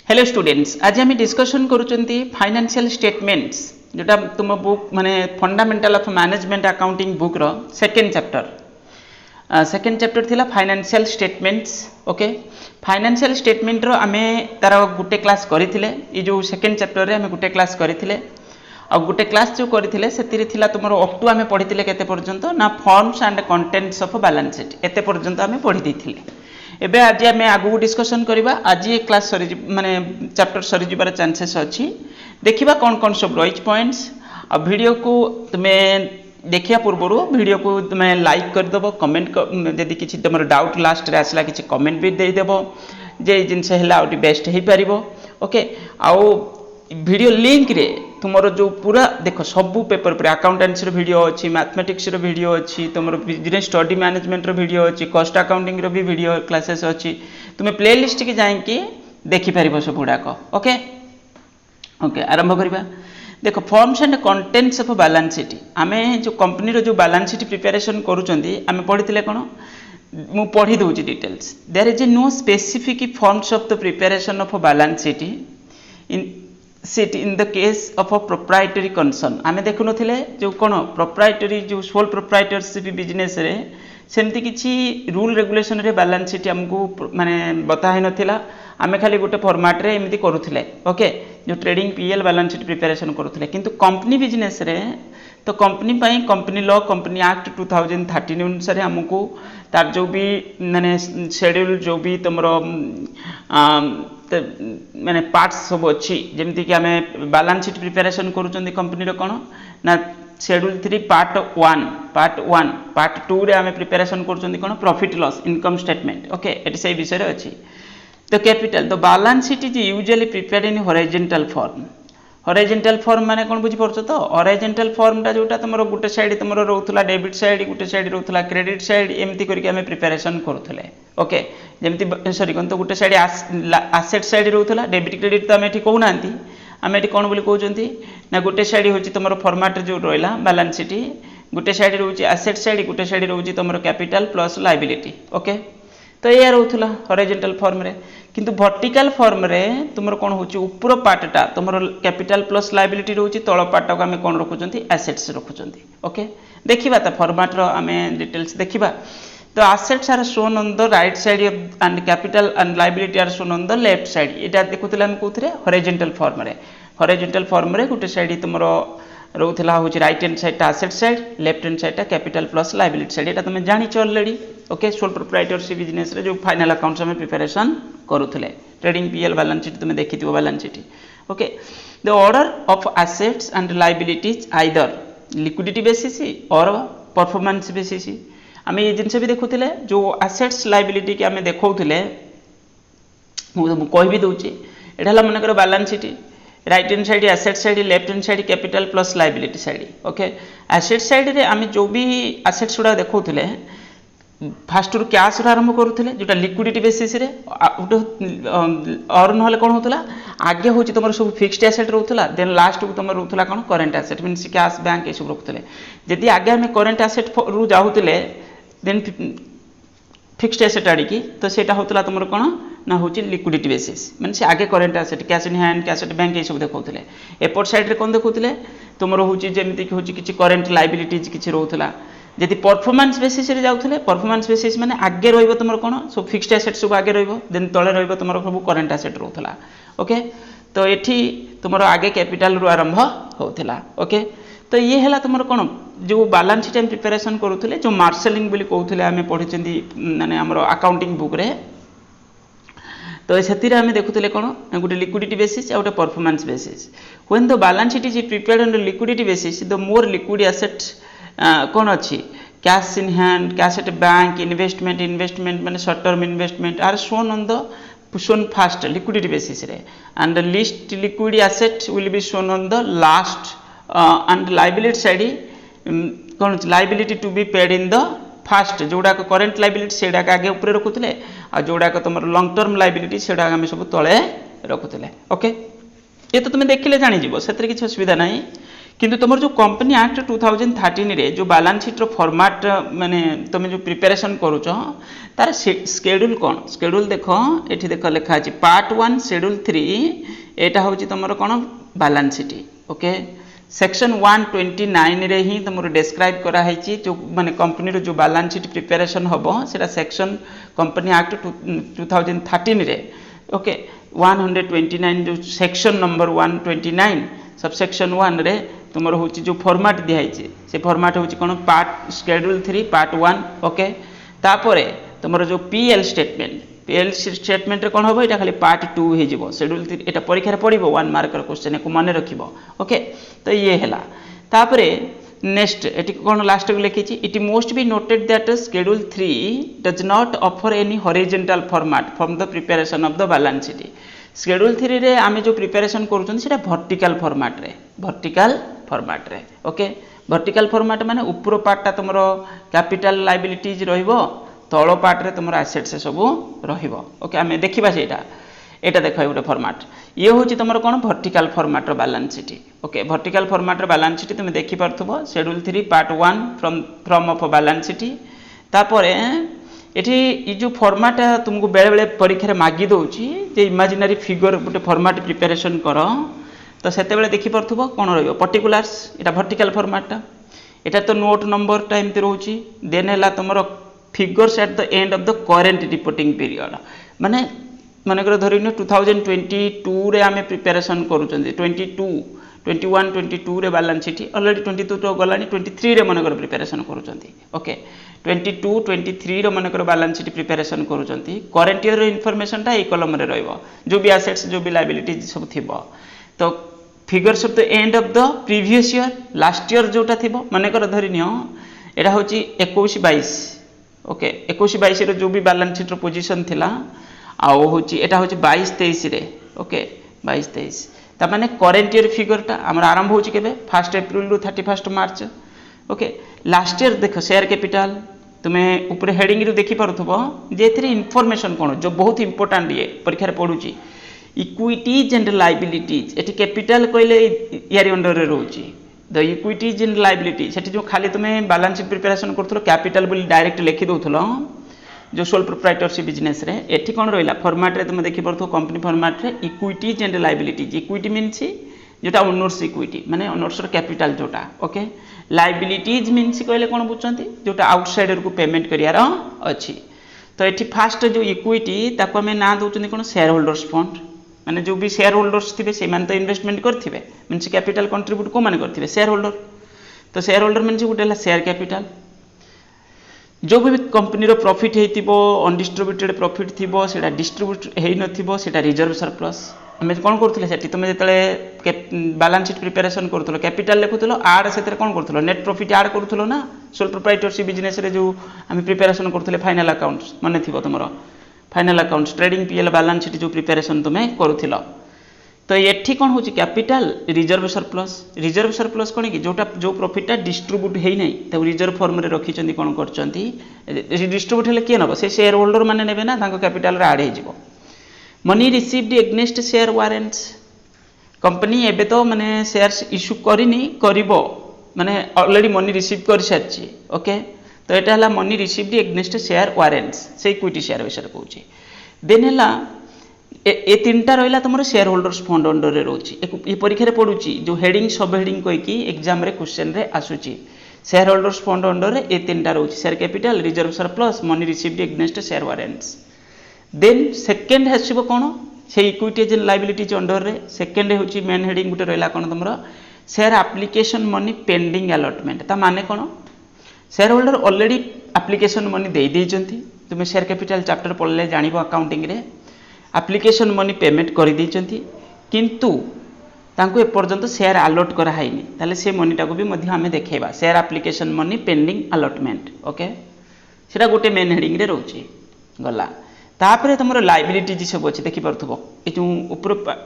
Hello students, आज आम discussion करुँच financial statements जोटा तुम बुक माने fundamental of management accounting book रो सेकेंड चैप्टर थिला financial statements. Okay, financial statement रो आमे तार गुटे क्लास करिथिले। ये जो सेकेंड चैप्टर रे आमे गुटे क्लास करिथिले आ गुटे क्लास जो करिथिले सेतिरे थिला तुमरो अप टू आमे पढिथिले केते पर्यंत ना forms and contents of balance sheet एते पर्यंत आमे पढि दैथिले। एबे आज आम आगू डिस्कसन करवा। आज ये क्लास सरी माने चैप्टर सरी जबार चांसेस अच्छी। देखिबा कौन कौन सब रही पॉइंट्स आ वीडियो को तुम्हें देखिया पूर्व वीडियो को तुम्हें लाइक करदेव, कमेंट यदि किसी तुम डाउट लास्ट रे आसला किसी कमेंट भी देदेव जे जिनस है बेस्ट हो पार। ओके, आउ वीडियो लिंक रे तुमरो जो पूरा देख सबू पेपर पर अकाउंटेंसी रो वीडियो अच्छी, मैथमेटिक्स रो वीडियो अच्छी, तुम बिजनेस स्टडी मैनेजमेंट रो वीडियो अच्छी, कॉस्ट अकाउंटिंग रो भी वीडियो क्लासेस अच्छी। तुम्हें प्लेलिस्ट की जाइए देखिपार सब गुड़ाक। ओके ओके, आरंभ करवा। देख forms and contents of balance sheet आम जो कंपनी रो जो बैलेंस शीट प्रिपरेशन करूँ पढ़ी कौन मु पढ़ी दूसरी details. There is a no specific forms of the preparation of balance sheet in the case of a proprietary concern. आम देखु नथिले जो कौन प्रोप्राइटरी जो सोल प्रोप्राइटरशिप बिजनेस रे सेमती किसी रूल रेगुलेशन रे बैलेंस शीट हमको माने बता ही नथिला। आम खाली गोटे फॉर्मेट रे एमती करूथिले। ओके, जो trading PL balance sheet preparation करूथिले, किंतु कंपनी बिजनेस रे तो कंपनी पाई कंपनी लॉ कंपनी एक्ट 2013 अनुसार हमको तार जो भी माने शेड्यूल जो भी तुम माने पार्ट्स सब अच्छी जमती कि आम बैलेंस शीट प्रिपरेशन करूँ कंपनी कौन ना शेड्यूल 3 पार्ट 1 पार्ट 2 रे आम प्रिपरेशन करूँ कौन profit loss income statement. Okay, ये से विषय अच्छी। तो capital the balance sheet is usually prepared in horizontal form. Horizontal form माने कौन बुझी पारछ तो हॉरिजॉन्टल फॉर्म टा जोटा तुमरो गुटे साइड तुमरो रहउथला डेबिट साइड, गुटे साइड रहउथला क्रेडिट साइड, एमती करके हमें प्रिपरेशन करूथले। ओके, जेमती सॉरी कोन तो गुटे साइड एसेट साइड रहउथला, डेबिट क्रेडिट तो हमें एठी कहू नांती, हमें एठी कोन बोली कहउचंती ना गुटे साइड होची तुमरो फॉर्मेट जो रहला बैलेंस शीट, गुटे साइड रहउची एसेट साइड, गुटे साइड रहउची तुमरो कैपिटल प्लस लायबिलिटी। ओके, तो ये रहउथला हॉरिजॉन्टल फॉर्म रे। किंतु वर्टिकल फॉर्म रे तुमरो कोन होची ऊपर पार्टटा तुमरो कैपिटल प्लस लायबिलिटी रहउची, तळ पार्टटा को हमें कोन रखुचंती एसेट्स रखुचंती। ओके, देखिबा त फॉर्मेट रो हमें डिटेल्स देखिबा। तो assets are shown on the right side and capital and liability are shown on the left side. एटा देखुतले हम कोथरे हॉरिजॉन्टल फॉर्म रे। हॉरिजॉन्टल फॉर्म रे गुटे साइड तुमरो रहउथला होची राइट हैंड साइड टा asset side, left hand side टा कैपिटल प्लस लायबिलिटी साइड। एटा तुम जानि छ already. Okay, sole proprietorship business रे जो फाइनल अकाउंट्स में प्रिपरेशन करूथले ट्रेडिंग पीएल बैलेंस शीट तुम देखिथिबो balance sheet. Okay, the order of assets and liabilities either liquidity basis और परफॉर्मेंस बेसिस। आम ये जिनस भी देखुले जो एसेट्स लायबिलिटी के आम देखौथले कहि भी दउची एटा हला मन कर balance sheet right hand side asset side, left hand side capital plus liability side. Okay, asset side रे आम जो भी एसेट्स गुडा देखौथले फास्ट रु कैश आरंभ करूँ जोटा लिक्विडिटी बेसिस रे और ना कौन होता आगे हूँ तुम सब फिक्स्ड एसेट रोला, देन लास्ट को तुम रोला कौन current asset mean cash bank ये सब रखुले। जदि आगे आम करेन्ट एसेट रु जाऊले देन फिक्स्ड एसेट आड़िकी तो सेटा होता तुम कौन ना हूँ लिक्विडिटी बेसिस मीन से आगे current asset cash in hand cash at bank ये सब देखते। एपट साइड रे कौन देखुले तुम हूँ जमीक हूँ किसी करेन्ट लायबिलिटीज किसी रोला। जदि परफॉर्मेंस बेसिस रे जाउथले परफॉर्मेंस बेसिस माने आगे रहइबो तुमर कोन सब फिक्स्ड एसेट सब आगे रहइबो, देन तळे रहइबो तुमर सब करेंट एसेट रहउथला। ओके, तो एठी तुमर आगे कैपिटल रु आरंभ होउथला। ओके, तो ये हला तुमर कोन जो बैलेंस शीट प्रिपरेशन करूथले जो मार्शलिंग बोली कहउथले आमे पढिचंदी माने हमरो अकाउंटिंग बुक रे। तो सेतिरे आमे देखुथले कोन गुटे लिक्विडिटी बेसिस आ गुटे performance basis. When the balance sheet is prepared on liquidity basis the more liquid asset कौन अच्छी cash in hand, cash at bank, investment माने short term investment are shown on the shown first liquidity basis रे and least liquid asset will be shown on the last and liability side कौन liability to be paid in the first जोड़ा current liability से आगे ऊपर रखुले आ जोड़ा तुम long term liability से आम सब तले रखुले। ओके, ये तो तुम देखिले जानी जीवो सेतरे किछि असुविधा नाही। किंतु तुम जो कंपनी एक्ट 2013 रे जो बैलेंस शीट रो फॉर्मेट माने तुम जो प्रिपरेशन करूछ तार शेड्यूल कौन शेड्यूल देख ये देख लिखा है पार्ट 1 शेड्यूल 3 एटा हूँ तुम कौन बैलेंस शीट ओके सेक्शन 129 रे ही तुम डिस्क्राइब कराई जो माने कंपनी रो जो बैलेंस शीट प्रिपरेशन हम सेटा सेक्शन कंपनी एक्ट 2013 रे ओके 129 जो सेक्शन नंबर 129 सबसेक्शन 1 रे तुम हूँ जो फॉर्मेट दिखाई से फॉर्मेट हूँ कौन पार्ट शेड्यूल 3 पार्ट 1 ओके तापर तुम जो पीएल स्टेटमेंट रे कौन हम ये खाली पार्ट 2 हो शेड्यूल 3 यहाँ परीक्षा पड़ो 1 मार्क क्वेश्चन को मन रख ओके तो ये है तापर नेक्स्ट ये कौन लास्ट को लिखी it most be noted that schedule 3 does not offer any horizontal format from the preparation of the balance sheet schedule 3 रे आमे जो प्रिपरेशन करूछन सेटा वर्टिकल फॉर्मेट रे ओके वर्टिकल फॉर्मेट माने ऊपर पार्टटा तुमरो कैपिटल लायबिलिटीज रहिबो तळ पार्ट रे तुमरो एसेट्स सब रहिबो ओके आमे देखिबा सेटा एटा देखो गोटे फॉर्मेट ये हूँ तुम कौन vertical format balance sheet okay vertical format balance sheet तुम देखि पारथबो schedule 3 part 1 form of balance sheet तापर ये जो फॉर्मेट तुमको बेले बेले परीक्षा मागी दउची जे इमेजिनरी फिगर गोटे फॉर्मेट प्रिपरेशन कर तो सेते बेले देखि पारथबो कोन रहइबो पर्टिकुलर्स एटा वर्टिकल फॉर्मेट एटा तो नोट नंबर टा एमती रहउची देन हैला तुमरो figures at the end of the current reporting period माने मनकर धरी 2022 रे आमे प्रिपरेशन करूचंदी 21 22 रे बैलेंस शीट ऑलरेडी 22 तो गलानी 23 रे मनकर प्रिपरेशन करूचंदी ओके 22 23 रे मनकर बैलेंस शीट प्रिपरेशन करूचंदी करंट ईयर रो इन्फॉर्मेशन टा ए कॉलम रे रहइबो जो भी एसेट्स जो भी लायबिलिटीज सब थिबो तो figures of the end of the previous year last year जोटा थिबो मनकर धरि नियो एटा होची 21 22 ओके 21 22 रे जो भी बैलेंस शीट रो पोजीशन थिला आउ हूँ यहाँ हूँ 22 23 रे ओके 22 23 ताने करेन्ट ईयर फिगरटा आम आरंभ हो 1 एप्रिल रु 31 मार्च ओके लास्ट ईयर देख शेयर कैपिटल तुम्हें ऊपर हेडिंग रू देखी पारुथबो जे इनफॉरमेशन कौन जो बहुत इंपोर्टेंट ये परीक्षा पड़ुची इक्विटीज एंड लायबिलिटीज एटी कैपिटल कहले यार अंडर रे रहउची द इक्विटीज एंड लायबिलिटी सेठी जो खाली तुम्हें बैलेंस शीट प्रिपरेशन करथलो कैपिटल बोली डायरेक्ट लिखि दउथलो जो सोल प्रोप्राइटरशिप बिजनेस रे एठी कोन रहिला फॉर्मेट रे तुम देखि परथो कंपनी फॉर्मेट रे equities and liabilities equity means जोटा ओनर्स इक्विटी माने ओनर्स रो कैपिटल जोटा ओके लायबिलिटीज मीन्स कहले कोन बुझचंती जोटा आउटसाइडर को पेमेंट करियार अछि तो एठी फास्ट जो इक्विटी ताको हमें ना दउचंदी कोन शेयर होल्डर्स फंड माने जो भी शेयर होल्डर्स थिबे से मान तो इन्वेस्टमेंट करथिबे मीन्स कैपिटल कंट्रीब्यूट को माने करथिबे शेयर होल्डर तो शेयर होल्डर मीन्स गुटेला शेयर कैपिटल जो भी कंपनी रो प्रॉफिट हेतिबो अनडिस्ट्रीब्यूटेड प्रॉफिट थिबो सेटा डिस्ट्रीब्यूट हेइ नथिबो सेटा रिजर्व सरप्लस हमें कोन करथले सेठी तुमे जेतले बैलेंस शीट प्रिपरेशन करथलो कैपिटल लिखुथलो आड सेतरे कोन करथलो नेट प्रॉफिट ऐड करथलो ना सोल प्रोप्राइटरशिप बिजनेस रे जो हम प्रिपरेशन करथले फाइनल अकाउंट्स माने थिबो तुमरो final accounts trading PL balance sheet जो प्रिपरेशन तुमे करूथिलो तो एठी कोन होची कैपिटल रिजर्व सरप्लस कोन कि जोटा जो प्रॉफिटटा डिस्ट्रीब्यूट हेइ नै त रिजर्व फॉर्म रे रखी चंदी कोन करचंती डिस्ट्रीब्यूट हेले के नबो से शेयर होल्डर माने नेबे ना तांको कैपिटल रे ऐड हे जिवो money received against share warrants company एबे तो माने शेयर्स इश्यू करिनी करिवो माने ऑलरेडी मनी रिसीव कर सारची ओके तो एटा हला मनी रिसीव्ड एग्नेस्ट शेयर वारेंट्स से इक्विटी शेयर विषय कहूची देन हला ए तीनटा रहिला तुमरो शेयर होल्डर्स फंड अंडर रे रहउची ये परीक्षा रे पडुची जो हेडिंग सब हेडिंग कोइ की एग्जाम रे क्वेश्चन रे आसुची शेयर होल्डर्स फंड अंडर रे ए तीनटा रहउची share capital reserve surplus money received against share warrants then second हसिबो कोन से इक्विटीज एंड लायबिलिटीज अंडर रे सेकंड होची मेन हेडिंग गुटे रहिला कोन तुमरो share application money pending allotment ता माने कोन share holder already application money दे देइचंती तुमे शेयर कैपिटल चैप्टर पढले जानिबो अकाउंटिंग रे एप्लीकेशन मनी पेमेंट कर देइचंती किंतु तांको एपर्यंत शेयर अलॉट करा हाइनी ताले से मनीटा को भी मध्य हमें देखेबा share application money pending allotment okay सेटा गोटे मेन हेडिंग रे रहउची गला तापरे तुमरो लायबिलिटी सब अछि देखि परथबो ए जो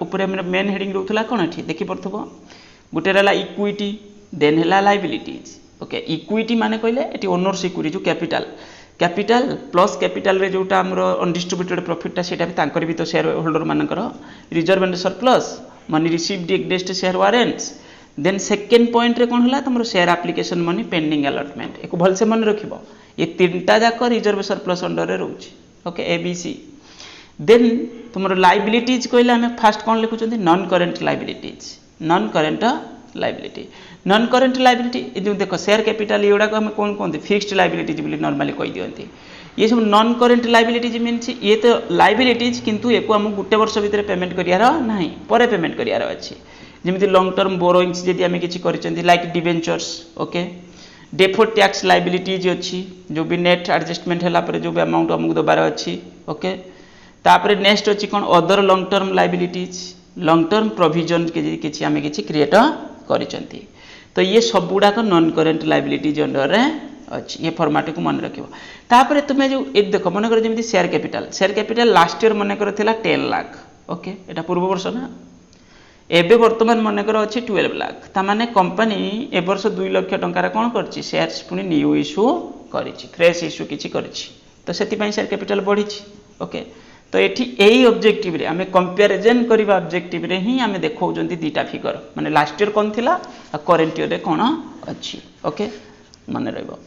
ऊपर मेन हेडिंग रहउतला कोन अछि देखि परथबो गोटे रहला इक्विटी देन हैला लायबिलिटीज ओके इक्विटी माने कहले एटी ओनर्स इक्विटी जो कैपिटल प्लस कैपिटल रे जोटा हमरो अनडिस्ट्रीब्यूटेड प्रॉफिटटा सेटा भी तांकर भी तो शेयर होल्डर मानकर reserve and surplus money received against share warrants then second point रे कौन है तुम share application money pending allotment एक भलसे मन रखिबो ये तीनटा जाक रिजर्व सरप्लस अंडर रे रहउची ओके एबीसी देन तुम लाइबिलिटीज कहले आम फास्ट कौन लिखुं non current liabilities non current liability non current liability जो देख शेयर कैपिटल ये आम कौन कहते फिक्स्ड लाइबिलिटीज बोली नॉर्मली कही दियंती ये सब नॉन करेन्ट लाइबिलिटीज मीन्स ये तो लाइबिलिटीज किंतु एको आम गोटे वर्ष भितर पेमेंट करियार नाही परे पेमेंट करियार अछि जेमति लॉन्ग टर्म बोरोइंग्स जदि आम किछि करिसेंती like debentures okay deferred tax liabilities अच्छी जो भी नेट एडजस्टमेंट है पर जो भी अमाउंट आमको दबार अच्छी ओके तापर नेक्स्ट अच्छी कौन other long term liabilities long term provision के किछि आम किछि क्रिएट करिसेंती तो ये सब गुड़ाक नॉन करेन्ट लाइबिलिटीज अंडर रे अच्छी ये फॉर्मेट को मन रखिबो तापर तुमे जो ए देखो मन कर जेमति शेयर कैपिटल लास्ट ईयर मन कर थिला 10 लाख ओके एटा पूर्व वर्ष ना एबे वर्तमान मन कर अच्छी 12 लाख ता माने कंपनी ए वर्ष 2 लाख टंकार कोन करछि शेयर्स पुनी न्यू इश्यू करिछि फ्रेश इश्यू किछि करिछि तो सेति पई शेयर कैपिटल बढ़िछि ओके तो एठी एई ऑब्जेक्टिव रे हमें कंपैरिजन करबा ऑब्जेक्टिव रे ही हमें देखौजंती दीटा फिगर माने लास्ट ईयर कोन थिला आ करंट ईयर रे कोन अछि ओके मन रहबो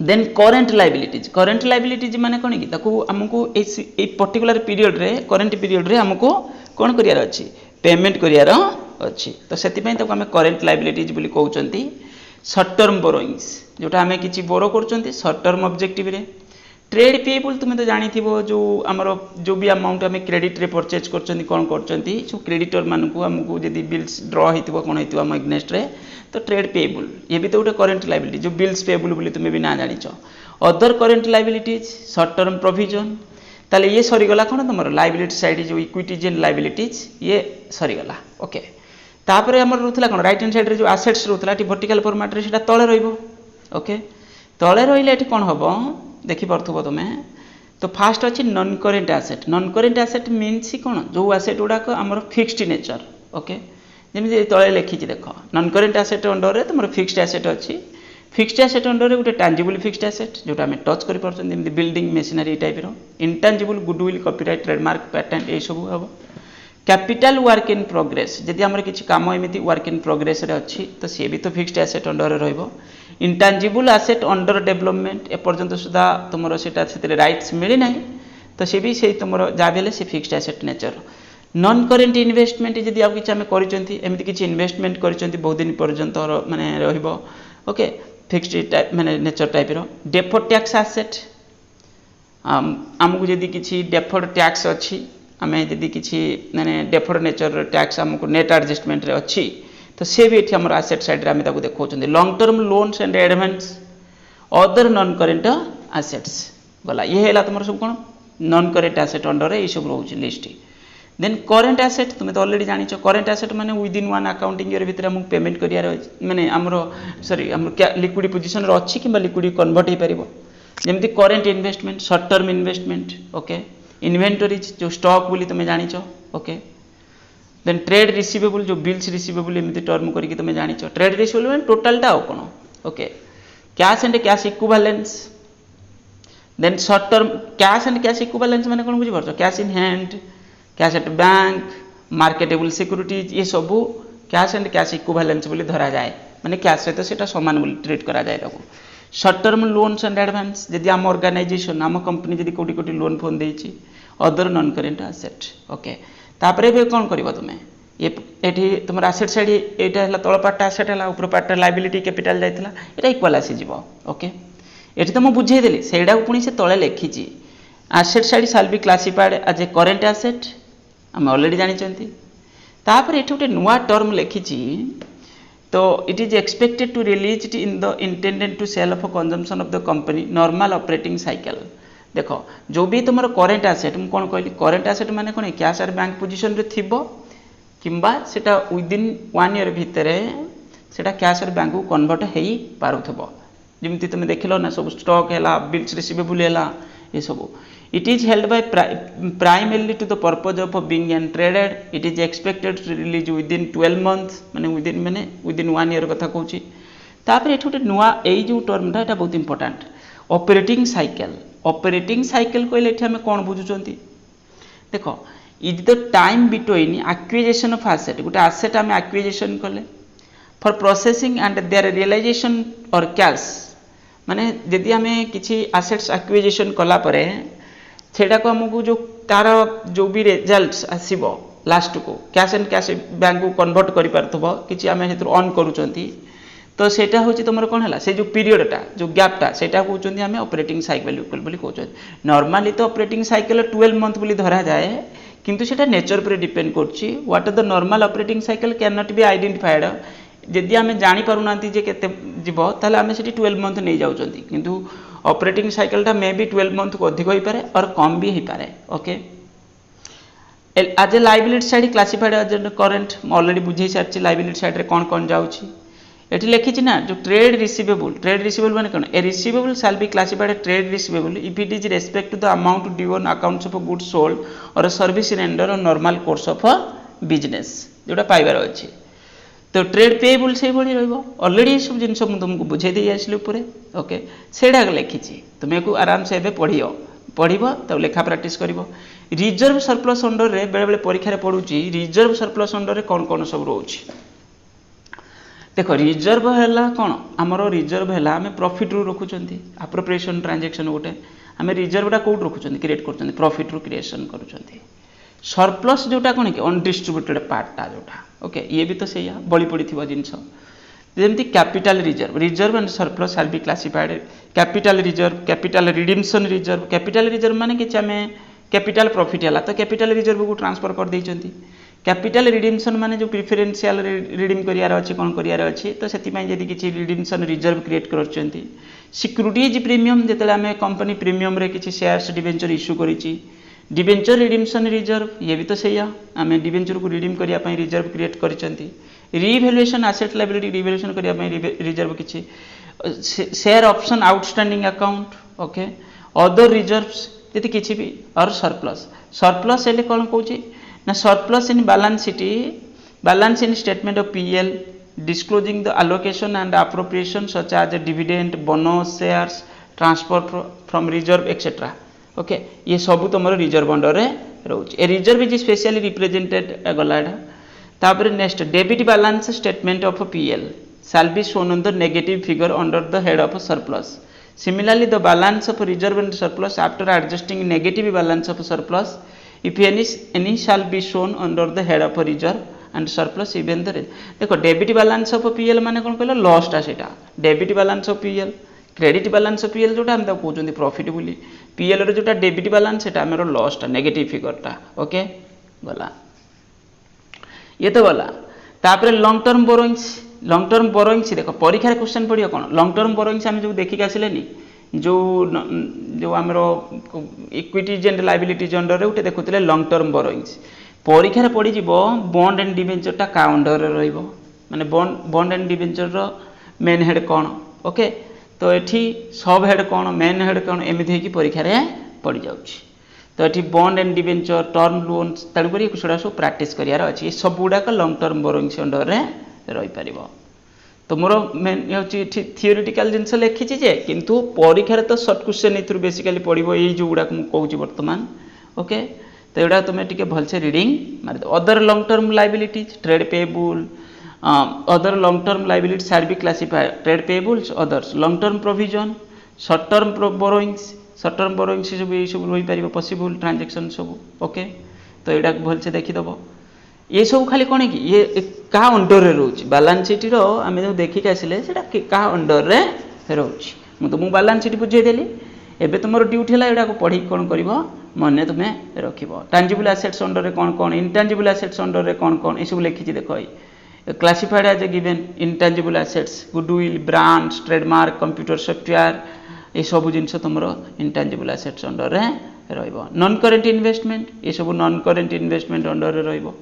देन करेन्ट लाइबिलिटीज माने कोन कि ताकू हमको ए पर्टिकुलर पीरियड रे करंट पीरियड रे हमको कोन करियार अछि पेमेंट करियार अछि तो सेति पई ताकू हमें करेन्ट लाइबिलिटीज बोली कहउचंती शॉर्ट टर्म बोरोइंग्स जोटा हमें किछि बोरो करचंती शॉर्ट टर्म ऑब्जेक्टिव रे ट्रेड पेएबल तुम तो जानिथिबो जो हमर जो भी अमाउंट हमें क्रेडिट रे परचेज करचंती कोन करचंती जो क्रेडिटर मानकू हमकू यदि बिल्स ड्रॉ हेतिबो कोन हेतिबो हम एग्नेस्ट रे तो ट्रेड पेएबल ये भी तो गोटे करेन्ट लाइबिलिटी जो बिल्स पेएबल बोली तुम भी ना जानिचो other current liabilities short term provision ताले ये सरीगला कोन तुमर लाइबिलिटी साइड जो इक्विटीज एंड लाइबिलिटीज ये सरीगला ओके तापरे हमर रहथला कोन राइट हैंड साइड रे जो एसेट्स रहथला टी वर्टिकल फॉर्मेट रे सेटा तळे रहइबो ओके तळे रहिले एठी कोन हबो देखि परथबो तुमे तो फास्ट अछि नॉन करेन्ट एसेट मीन्स कोन जो एसेट उडा को हमर फिक्स्ड नेचर ओके जेमि तळे लिखिछि देखो नॉन करेन्ट एसेट अंडर रे तुमर फिक्स्ड एसेट अछि फिक्स्ड एसेट अंडर रे गोटे टैंजिबल फिक्स्ड एसेट जोटा हमें टच करि परछन जेमि बिल्डिंग मशीनरी टाइप रो intangible goodwill copyright trademark patent ए सब हबो कैपिटल वर्क इन प्रोग्रेस जदि हमर किछि काम एमिति वर्क इन प्रोग्रेस रे अछि तो से भी तो फिक्स्ड एसेट अंडर रे रहइबो इंटेंजिबल एसेट अंडर डेवलपमेंट ए पर्यंत सुधा तुमरो सेटा सेते राइट्स मिली नाही तो से भी से तुमरो जा बेले से fixed asset nature non current investment जदि आप किछि हमें करिसंती एमिति किछि इन्वेस्टमेंट करिसंती बहुत दिन पर्यंत माने रहइबो ओके फिक्स्ड टाइप माने नेचर टाइप रो डेफर्ड टैक्स एसेट हमकु जदि किछि डेफर्ड टैक्स अछि हमें जदि किछि माने डेफर्ड नेचर टैक्स हमकु नेट एडजस्टमेंट रे अछि तो से भी एठी हमर एसेट साइड रे हमें ताकू देखौचंदी long term loans and advance other non current assets गला ये हैला तुमर सब कोन नॉन करेन्ट एसेट अंडर रे ई सब रहउची लिस्ट देन करेन्ट एसेट तुम तो ऑलरेडी जानिछो करेन्ट एसेट माने within one accounting year भीतर हम पेमेंट करियार माने हमरो सॉरी हम लिक्विड पोजीशन रे अछि किबा लिक्विड कन्वर्ट हे परिबो जेमति current investment short term investment okay inventories जो स्टॉक बोली तुम जानिछो ओके देन ट्रेड रिसीवेबल जो बिल्स रिसीवेबल एमती टर्म करके तुम जानिछो ट्रेड रिसीवेबल माने टोटलटा हो कोन okay cash and cash equivalents then short term cash and cash equivalents माने कोन बुझि परछो cash in hand cash at bank marketable securities ये सब कैश एंड कैश इक्विवेलेंस बोली धरा जाए माने कैश सहित सेटा समान बोली ट्रीट करा जाए ताको short term loans and advance जदि हम ऑर्गेनाइजेशन हम कंपनी जदि कोटी कोटी लोन फोन देछि other non current asset okay तापरे भी कौन करबो तुमे ये एठी तुमर एसेट साइड एटा हला तळ पार्ट एसेट हला ऊपर पार्ट लायबिलिटी कैपिटल जायतला एटा इक्वल आसी जिवो ओके एठी तो म बुझेइ देली सेडा पुनी से तळे लेखिची asset side shall be classified as a current asset हम ऑलरेडी जानि चंती तापर एठी उटे नुवा टर्म लेखिची तो it is expected to realise it in the intended to sell of consumption of the company normal operating cycle देखो जो भी तुम करेन्ट एसेट मु कोन कहली करेन्ट एसेट माने कोन कैश और बैंक पोजीशन रे थिबो किंबा सेटा विद इन 1 ईयर भितरे सेटा कैश और बैंक को कन्वर्ट हेई पारुथबो जेमति तुम देखिलो ना सब स्टॉक हैला बिल्स रिसीवेबल हैला ये सब it is held by primarily to the purpose of being and traded it is expected to release within 12 months माने विद इन 1 ईयर कथा कहूची तापर एठुटे नुवा एई जो टर्मटा एटा बहुत इंपोर्टेंट ऑपरेटिंग साइकिल कहले एठी हमें कोन बुझुचंती देखो is the time between acquisition of asset गोटे एसेट हमें एक्विजिशन कले for processing and their realisation और कैश माने जदि आम किसी आसेट्स एक्विजिशन कला परे सेटा को हमको जो तार जो भी रिजल्ट्स आसीबो लास्ट को कैश एंड कैश बैंक को कन्वर्ट करि पारथबो किछि आम हेतु ऑन करूचंती तो सेटा होची तुमर कोन हला से जो पीरियडटा जो गैपटा सेटा कहउचंती आम ऑपरेटिंग साइकिल बोली कहउचंती नॉर्मली तो ऑपरेटिंग साइकिल 12 मंथ बोली धरा जाए किंतु सेटा नेचर पर डिपेंड करछि what are the normal operating cycle can not be identified जदि आम जानी पारुनांती जे केते जीव ताले आम सेठी 12 मंथ नहीं जाउचंती किंतु ऑपरेटिंग साइकिलटा मे बी 12 मंथ को अधिक होई पारे और कम भी होई पारे okay as a liability side classified as current already बुझे सारछि लायबिलिटी साइड रे कोन जाउछि एठी लिखिछि ना जो ट्रेड रिसीवेबल माने कोन a receivable shall be classified as trade receivable if it is respect to the amount due on accounts of goods sold और service render on normal course of business जोटा पाइबार अछि तो ट्रेड पेएबल से भली रहइबो already सब जिंस मु तुमको बुझे दे आइसले ऊपर ओके सेडा लिखिछि तुमे को आराम से एबे पढ़िबो तो लेखा प्रैक्टिस करिवो रिजर्व सरप्लस अंडर रे बेले बेले परीक्षा रे पडुची रिजर्व सरप्लस अंडर रे कोन सब रहउची देखो रिजर्व हैला कोन हमरो रिजर्व हैला हमें प्रॉफिट रु रखुचंती अप्रोप्रिएशन ट्रांजैक्शन गोटे हमें रिजर्व टा कोड रखुचंती क्रिएट करचंती प्रॉफिट रु क्रिएशन करूचंती सरप्लस जोटा कोन कि अनडिस्ट्रीब्यूटेड पार्ट टा जोटा ओके ये भी तो सही बड़ी पड़ी थिबो जिंस जेमती capital reserve and surplus are be classified capital reserve माने कि हमें कैपिटल प्रॉफिट हैला तो कैपिटल रिजर्व को ट्रांसफर कर देइचंती कैपिटल रिडीम्सन माने जो प्रिफरेंशियल रिडीम करियार अछि कोन करियार अछि तो सेति पय यदि किछि रिडीम्सन रिजर्व क्रिएट करचंती सिक्युरिटीज प्रीमियम जेतले हमें कंपनी प्रीमियम रे किछि शेयर्स डिबेंचर इश्यू करिछि डिबेंचर रिडीम्सन रिजर्व ये भी तो सही आम डिबेंचर को रिडीम करिया पय रिजर्व क्रिएट करिसंती रिवैल्यूएशन एसेट लायबिलिटी रिवैल्यूएशन करिया पय रिजर्व किछि share option outstanding account okay other reserves यदि किछि भी और सरप्लस एले कोन कहूची ना surplus in balance in statement of PL disclosing the allocation and appropriation such as dividend bonus shares transfer from reserve etc okay ये सब तुम रिजर्व अंडर रे रोच ए रिजर्व इज स्पेशली रिप्रेजेंटेड गलाडा तापर next debit balance statement of PL shall be shown on the negative figure under the head of surplus similarly the balance of reserve and surplus after adjusting negative balance of surplus if any shall be shown under the head of reserve and surplus even the देखो debit balance of PL माने कोन कहलो loss टा सेटा debit balance of PL credit balance of PL जोटा हम ता कहउचंदी profit बोली PL रे जोटा डेबिट बैलेंस सेटा हमरो लॉस टा नेगेटिव फिगर टा ओके गला ये तो गला तापर लॉन्ग टर्म बोरोइंग्स देखो परीक्षा रे क्वेश्चन पडियो कोन लॉन्ग टर्म बोरोइंग्स हम जो देखि आसिलेनी जो हमरो इक्विटीज एंड लायबिलिटीज अंडर रे उठे देखुतले लॉन्ग टर्म बोरोइंग्स परीक्षा रे पडी जिवो बॉन्ड एंड डिबेंचर टा का अंडर रे रहइबो माने बॉन्ड एंड डिबेंचर रो मेन हेड कोन ओके तो एठी सब हेड कोन मेन हेड कोन एमिति हे कि परीक्षा रे पडी जाउची तो एठी bond and debenture term loans तण करी कुछडा सब प्रैक्टिस करियार अछि ए सब गुडा का लॉन्ग टर्म बोरोइंग्स अंडर रे रहि परिबो तो मोर मेन होची थियोरेटिकल जिंस लिखिछि जे किंतु परीक्षा रे तो शॉर्ट क्वेश्चन इथुर बेसिकली पडिबो एई जो गुडा को कहूची वर्तमान ओके तो एडा तुमे टिके भल से रीडिंग मारि दो other long term liabilities trade payable other long term liabilities shall be classified trade payables others long term provision short term borrowings सब ये सब होई परिबो पॉसिबल ट्रांजैक्शन सब ओके तो एडा भल से देखि दबो ये सब खाली कोन कि ये का अंडर रे रहउची बैलेंस शीट रो हमें जो देखि के आसिले सेटा का अंडर रे रहउची मु तो मु बैलेंस शीट बुझे देली एबे तुमरो ड्यूटी हला एडा को पढी कोन करबो मने तुमे रखिबो टैंजिबल एसेट्स अंडर रे कोन इंटैंजिबल एसेट्स अंडर रे कोन ए सब लिखि देखो classified as a given intangible assets goodwill brands trademark computer software ये सब जिनस तुमरो intangible assets अंडर रे रहइबो नॉन करेंट इन्वेस्टमेंट ये सब नॉन करेंट इन्वेस्टमेंट अंडर रे रहइबो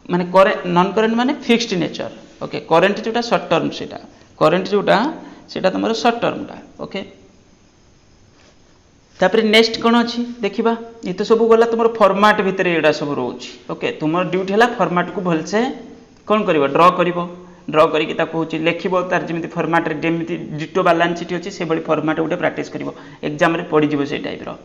माने नॉन करेंट माने फिक्स्ड नेचर ओके करेंट जोटा शॉर्ट टर्म सेटा करेंट जोटा सेटा तुमरो शॉर्ट टर्म टा ओके तापर नेक्स्ट कोन अछि देखिबा ये तो सब गला तुमरो फॉर्मेट भीतर एडा सब रहउची ओके तुमरो ड्यूटी हला फॉर्मेट को भल से कौन करिवो ड्रॉ करिके ताको होची लेखिबो तार जेमिति फॉर्मेट रे जेमिति डिटो बैलेंस शीट होची से बडी फॉर्मेट उठे प्रैक्टिस करिवो एग्जाम रे पडी जिवो से टाइप रो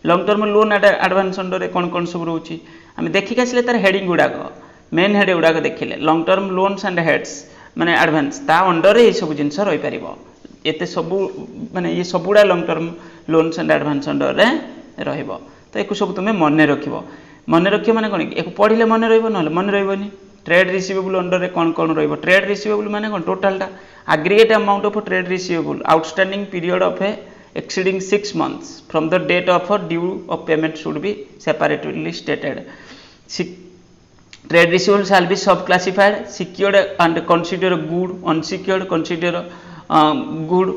long term loan advance under रे कोन सब रहउची हम देखि कासले तार हेडिंग गुडा को मेन हेड गुडा को देखिले long term loans and heads माने एडवांस ता अंडर ये सब जिनस रही पारिबो एते सबु माने ये सबुडा long term loans and advance under रे रहइबो तो एको सब तुमे मन रखियो माने कोन एको पढिले मन रहइबो नले मन रहइबोनी ट्रेड रिसीवेबल अंडर रे कोन रहइबो ट्रेड रिसीवेबल माने कोन टोटल टा aggregate amount of trade receivable outstanding period of a exceeding 6 months from the date of a due of payment should be separately stated. Trade receivable shall be subclassified secured and considered good, unsecured considered good,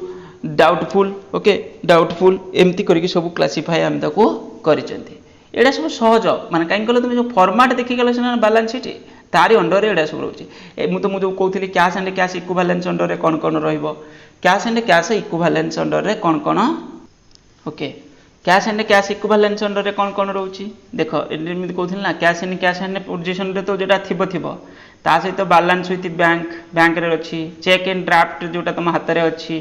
doubtful, okay doubtful एमती करके सब classify हम ताको करिसेंती एडा सब सहज माने काई कहले तुम जो फॉर्मेट देखि गेल से बैलेंस शीट तारी अंडर एडा सब रहउची मु जो कहथि cash and cash equivalents under रे कोन रहइबो cash and cash equivalents under रे कोन okay cash and cash equivalents under रे कोन रहउची देखो एमती कहथि ना कैश एंड पोजीशन रे तो जेटा थिबो ता सहित बैलेंस विथ बैंक रे अछि चेक एंड ड्राफ्ट जोटा तुम हाथ रे अछि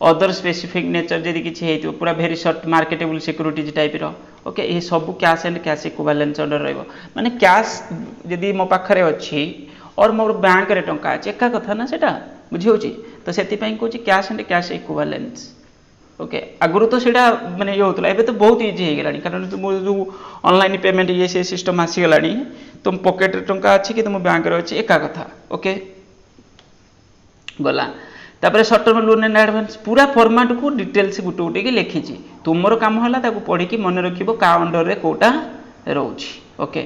अदर स्पेसिफिक नेचर जदि किछि हेतु पूरा very short marketable securities type रो ओके ये सब cash and cash equivalents under रहइबो माने कैश जदि मो पाखरे अछि और मोर बैंक रे टंका अछि एका कथा ना सेटा बुझी होची तो सेति पई कहूची cash and cash equivalents okay आगुरु तो सेटा माने ये होतला एबे तो बहुत इजी हे गेलानी कारण तुम जो ऑनलाइन पेमेंट ये से सिस्टम आसी गेलानी तुम पॉकेट रे टंका अछि कि तुम बैंक रे अछि एका कथा ओके गला तापर short term loan and advance पूरा फॉर्मेट को डिटेल्स गुटे गुटे के लिखिछि तुमरो काम होला ताको पढी कि मन रखिबो का अंडर रे कोटा रहउछि ओके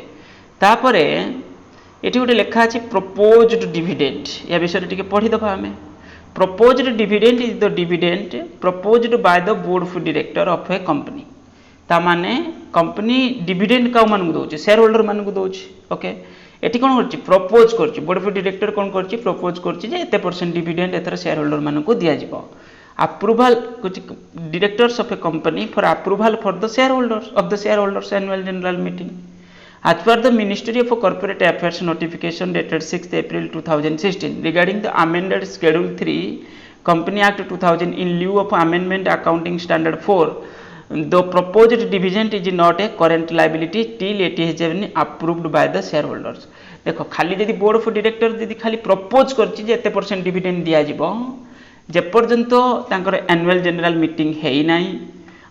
तापर एठी गुटे लेखा अछि प्रपोज्ड डिविडेंड या विषय टिके पढी दबा हमें proposed dividend is the dividend proposed by the board of director of A company ता माने कंपनी डिविडेंड का मान को दोछि शेयर होल्डर मान को दोछि ओके एटी कोन करछि प्रपोज करछि बोर्ड ऑफ डायरेक्टर कोन करछि प्रपोज करछि जे एते परसेंट डिविडेंड एतर शेयर होल्डर मान को दिया जिवो अप्रूवल कुछ directors of A company for approval for the share holders of the share holders annual general meeting as per the Ministry of Corporate Affairs notification dated 6th April 2016 regarding the amended schedule 3 Company Act 2000 in lieu of amendment accounting standard 4 the proposed dividend is not a current liability till it has been approved by the shareholders देखो खाली जदि board of director जदि खाली propose करछि जे एते percent dividend दिया जिवो जे पर्यंत तांकर एनुअल जनरल मीटिंग हेई नाही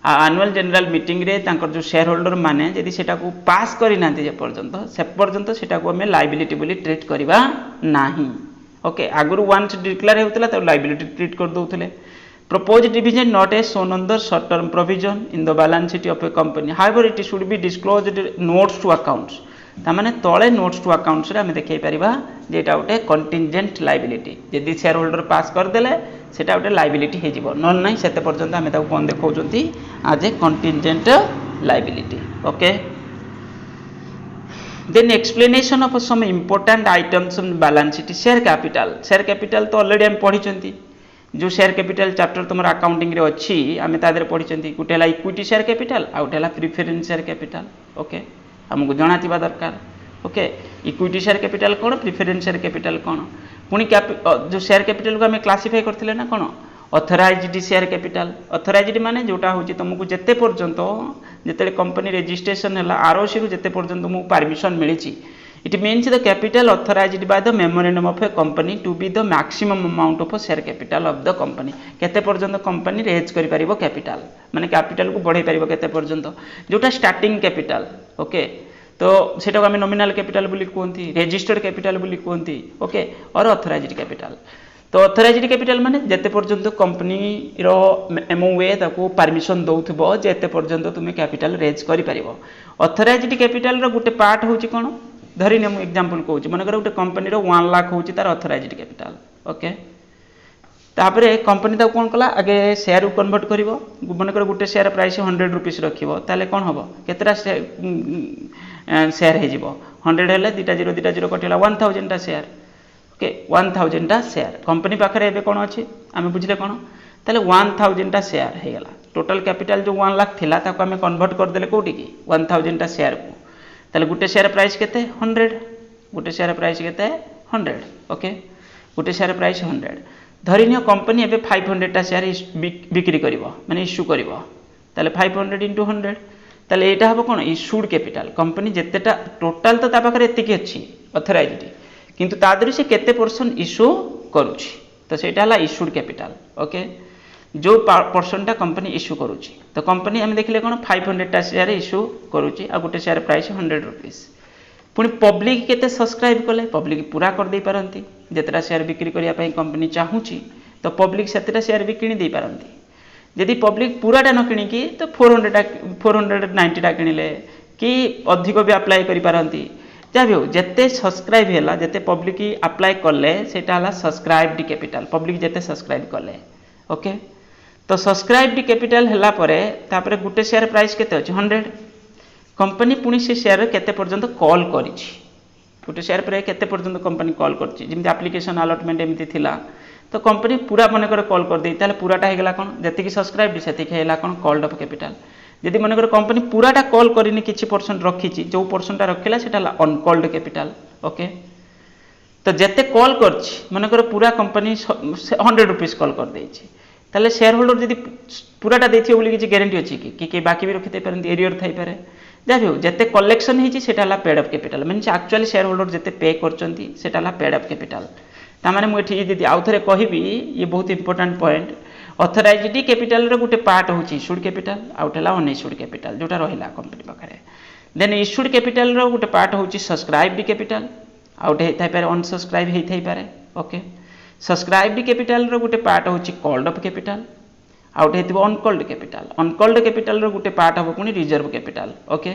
एनुअल जनरल मीटिंग रे तांकर जो शेयर होल्डर माने जदि सेटा को पास करि नांती जे पर्यंत सेटा को हमें लायबिलिटी बोली ट्रीट करबा नाही ओके आगुरु वंस डिक्लेयर हेउतला त लायबिलिटी ट्रीट कर दोथले proposed dividend not as shown on the short term provision in the balance sheet of a company however it should be disclosed notes to accounts तामाने तळे notes to accounts रे हम देखै परिबा जे एटा उटे contingent liability यदि share holder पास कर देले सेटा उटे liability हे जिवो none नै सेते पर्यंत हम ताको कोन देखौचंती आज a contingent liability okay then explanation of some important items on balance sheet share capital तो ऑलरेडी हम पढी चंती जो शेयर कैपिटल चैप्टर तुम अकाउंटिंग रे अच्छी आम तादर पढ़ी गोटे है इक्विटी शेयर कैपिटल आ गोटे है प्रिफरेंस शेयर कैपिटल ओके आमको जाना दरकार ओके इक्विटी शेयर कैपिटल कौन प्रिफरेंस शेयर कैपिटल कौन पुणी जो शेयर कैपिटल को आम क्लासीफाई करते ना कौन ऑथराइज्ड शेयर कैपिटल ऑथराइज्ड माने जोटा होची तुमको जेते पर्यंत जेते कंपनी रजिस्ट्रेशन है आरओसी रु जेते पर्यंत तुमको परमिशन मिली It means the capital authorized by the memorandum of a company to be the maximum amount of a share capital of the company. केते पर्यंत कंपनी रेज करि परिबो कैपिटल माने कैपिटल को बढ़ाई परिबो केते पर्यंत जोटा स्टार्टिंग कैपिटल ओके तो सेटा को हम नॉमिनल कैपिटल बोली कोंती रजिस्टर्ड कैपिटल बोली कोंती ओके और ऑथराइज्ड कैपिटल तो ऑथराइज्ड कैपिटल माने जेते पर्यंत कंपनी रो एमओए ताको परमिशन दउथबो जेते पर्यंत तुमे कैपिटल रेज करि परिबो ऑथराइज्ड कैपिटल रो गुटे पार्ट होची कोन धरी ने एग्जांपल कहूँ मनकर गोटे कंपनी 1 लाख हूँ तार ऑथराइज्ड कैपिटल ओके तापरे कंपनी ताको कौन कला आगे शेयर को कन्वर्ट करिवो मनकर गोटे शेयर प्राइस 100 रुपीस रखिवो ताले कौन हबो केतरा शेयर हे जिवो 100 हेले 20 कटिला 1000 टा शेयर ओके 1000 टा शेयर कंपनी पाखरे एबे कोन अछि आमे बुझले कोन ताले 1000 टा शेयर हे गेला टोटल कैपिटल जो 1 लाख थिला ताको आमे कन्वर्ट कर देले कोठी की 1000 टा शेयर को ताले गुटे शेयर प्राइस केते 100 गुटे शेयर प्राइस केते 100 ओके गुटे शेयर प्राइस 100 धरिनियो कंपनी एबे 500 टा शेयर बिक्री करिवो माने इश्यू करिवो ताले 500 into 100 ताले एटा हबो कोन इश्यूड कैपिटल कंपनी जेतेटा टोटल तो ता पाखरे एतिकी अछि ऑथराइज्ड किंतु तादर से केते परसेंट इश्यू करुच्ची तो सेटा हला इश्यूड कैपिटल ओके जो परसेंटा कंपनी इश्यू करुच्ची तो कंपनी आम देखिले कौन 500 टा शेयर इश्यू करुच्ची आ गोटे शेयर प्राइस 100 रुपीस पुणी पब्लिक केते सब्सक्राइब कले पब्लिक पूरा कर दे पारंती जेतरा शेयर बिक्री करिया पई कंपनी चाहूची तो पब्लिक सेतरा शेयर भी किनी दे पारंती यदि पब्लिक पूराटा न किणिकी तो 490 टा किणिले कि अधिक भी अप्लाई करि पारंती जहाँ भी हो जिते सब्सक्राइब है जिते पब्लिक अप्लाई कले सेटा हला सब्सक्राइब्ड कैपिटल पब्लिक जिते सब्सक्राइब कले ओके तो सब्सक्राइब्ड कैपिटल हैला परे तापरे गुटे शेयर प्राइस केते अछि 100 कंपनी पुणी से शेयर केते पर्यंत कॉल करिछि गुटे शेयर पर केते पर्यंत कंपनी कॉल करछि जेमति एप्लीकेशन अलॉटमेंट एमति थिला तो कंपनी पूरा मनकर कॉल कर दे ताले पूराटा हेगला कोन जति सब्सक्राइब सेति हेला कोन कॉल्ड अप कैपिटल यदि मनकर कंपनी पूराटा कॉल करिनी किछि परसेंट रखिछि जो परसेंटा रखिला सेटा अनकॉल्ड कैपिटल ओके तो जेते कॉल करछि मनकर पूरा कंपनी 100 रुपीस कॉल कर देछि ताले शेयर होल्डर यदि पूराटा देथियो बोली किछि गारंटी अछि कि बाकी भी रखिते परंती एरियर थाई पारे जहाँ भी हो जिते कलेक्शन होती है paid up capital मीनस actually share holder जिते पे कर पेड अप कैपिटल तामाने मुझे यदि आउ थे कहबी ये बहुत इंपोर्टेंट पॉइंट ऑथराइज्ड कैपिटल रो गोटे पार्ट होची इश्यूड कैपिटल आउटला अनइश्यूड कैपिटल जोटा रहिला कंपनी पाखरे देन इश्यूड कैपिटल रो गोटे पार्ट होची सब्सक्राइब्ड कैपिटल आउट हेथाय पारे अनसब्सक्राइब हेथाय पारे ओके सब्सक्राइब्ड कैपिटल रो गोटे पार्ट होची कॉल्ड अप कैपिटल आउट हेतिबो अनकॉल्ड कैपिटल रो गोटे पार्ट हबो पुनी रिजर्व कैपिटल ओके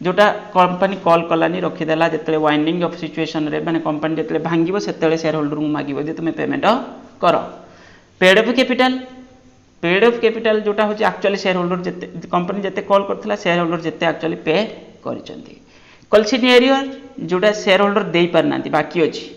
जोटा कंपनी कॉल कलानी रखिदेला जिते वाइंडिंग ऑफ सिचुएशन रे माने कंपनी जिते भांगिबो सेते शेयर होल्डर को मागिबो जे तुमे पेमेंट कर पेड अप कैपिटल जोटा होची एक्चुअली शेयर होल्डर जिते कंपनी जिते कॉल करथिला शेयर होल्डर जिते एक्चुअली पे करिसंती कॉल्सिन एरियर जोटा शेयर होल्डर देई परनांती बाकी अछि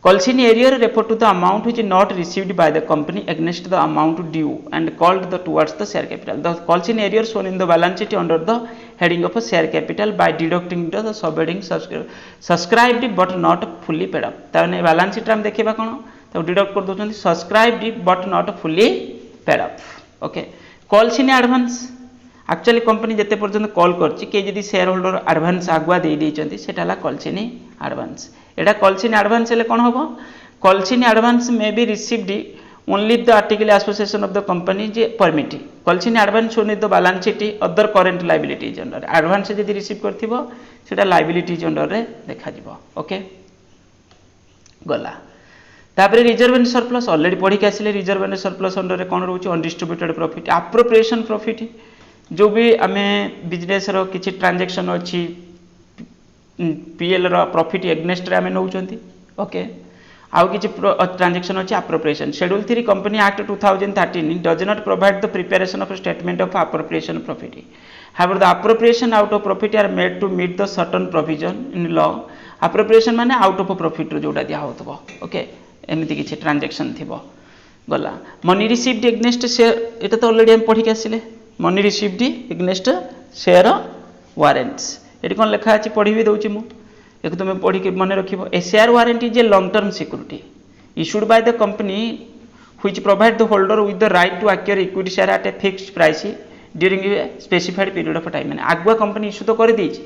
Colchin arrear refer to the amount which is not received by the company against the amount due and called towards the share capital. The Colchin arrear shown in the balance sheet under the heading of a share capital by deducting the subheading subscribed but not fully paid up. ताने balance sheet हम देखिबा कोन तो deduct कर दोछन subscribed but not fully paid up. Okay. Colchin advance actually company जिते पर्यंत call करछि के जदि शेयर होल्डर एडवांस आगुआ दे दैचंती सेटाला कॉल्सिन एडवांस एटा कॉल्सिन एडवांस ले कोन होबो calls in advance may be received only the article association of the company जे permit calls in advance shown the balance sheet other current liabilities under advance जदि रिसीव करथिबो सेटा लायबिलिटीज अंडर रे देखा जिवो ओके गला तापर रिजर्व एंड सरप्लस ऑलरेडी पढी के आसिले रिजर्व एंड सरप्लस अंडर रे कोन रहउची अनडिस्ट्रीब्यूटेड प्रॉफिट एप्रोप्रिएशन प्रॉफिट जो भी आमे बिजनेस रो किछि ट्रांजैक्शन अछि पीएल रो प्रॉफिट एग्नेस्ट रे आमे नउचंती ओके आउ किछि ट्रांजैक्शन अछि appropriation schedule 3 company act 2013 does not provide the preparation of statement of appropriation profit however the appropriation out of profit are made to meet the certain provision in law appropriation माने out of profit रो जोडा दिया होतबो okay एमिति किछि transaction थिबो गला money received against share एटा तो already हम पढी के आसिले मनी रिसीव्ड एग्नेस्ट शेयर वारेंट्स ये कौन लिखा अच्छी पढ़ी भी दूसरी मुझे तुम पढ़ी के मन रख a share warrant is a long term security issued by the company which provide the holder with the right to acquire equity share at a fixed price during a specified period of time माने आगुआ company issue तो कर देछि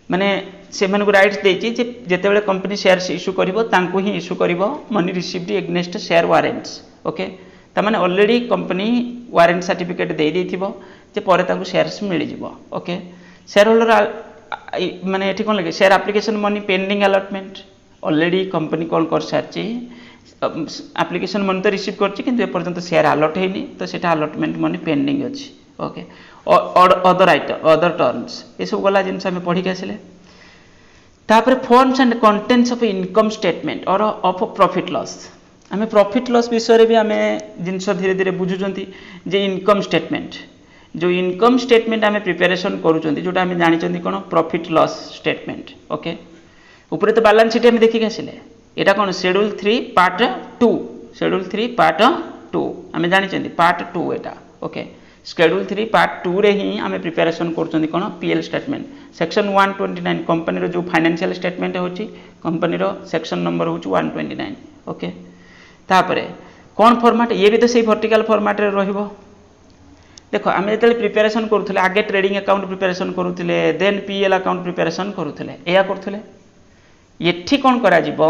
माने से मन को rights देछि जे जेतेबेले कंपनी शेयर इश्यू करिवो तांको ही इश्यू करिवो money received against share warrants okay तामाने ऑलरेडी कंपनी वारंट सर्टिफिकेट दे देथिबो जे परे तांको शेयर्स मिल जिवो ओके शेयर होल्डर माने एठी कोन लगे share application money pending allotment already company call कर सारची एप्लीकेशन मनी तो रिसीव करची किंतु ए पर्यंत शेयर अलॉट हेनी तो सेटा अलॉटमेंट मनी पेंडिंग अछि okay other item other terms ए सब गला जिनस हम पढी के आसिले तापर forms and contents of income statement or of profit loss आम प्रॉफिट लॉस विषय भी आम जिनस धीरे धीरे बुझुंट जे इनकम स्टेटमेंट जो इनकम स्टेटमेंट आम प्रिपेरेसन करूँ जोटा आम जानी कौन प्रॉफिट लॉस स्टेटमेंट ओके ऊपर तो बैलेंस शीट आम देखिक आसिले यहाँ कौन शेड्यूल 3 पार्ट 2 शेड्यूल 3 पार्ट 2 आम जानी पार्ट 2 यहाँ ओके शेड्यूल 3 पार्ट 2 रे ही आम प्रिपेरेसन करूँ कौन पीएल स्टेटमेंट सेक्शन 129 कंपनी जो फाइनेंशियल स्टेटमेंट होची कंपनी सेक्शन नंबर हो 129 ओके तापरे कौन फॉर्मेट ये भी तो सही वर्टिकल फॉर्मेट रे रहिबो देखो आम जो प्रिपेरेसन करूँ आगे ट्रेडिंग अकाउंट प्रिपेरेसन करूँ देन पीएल अकाउंट प्रिपेरेसन करूँ या करूँ एठी कौन करा जीवो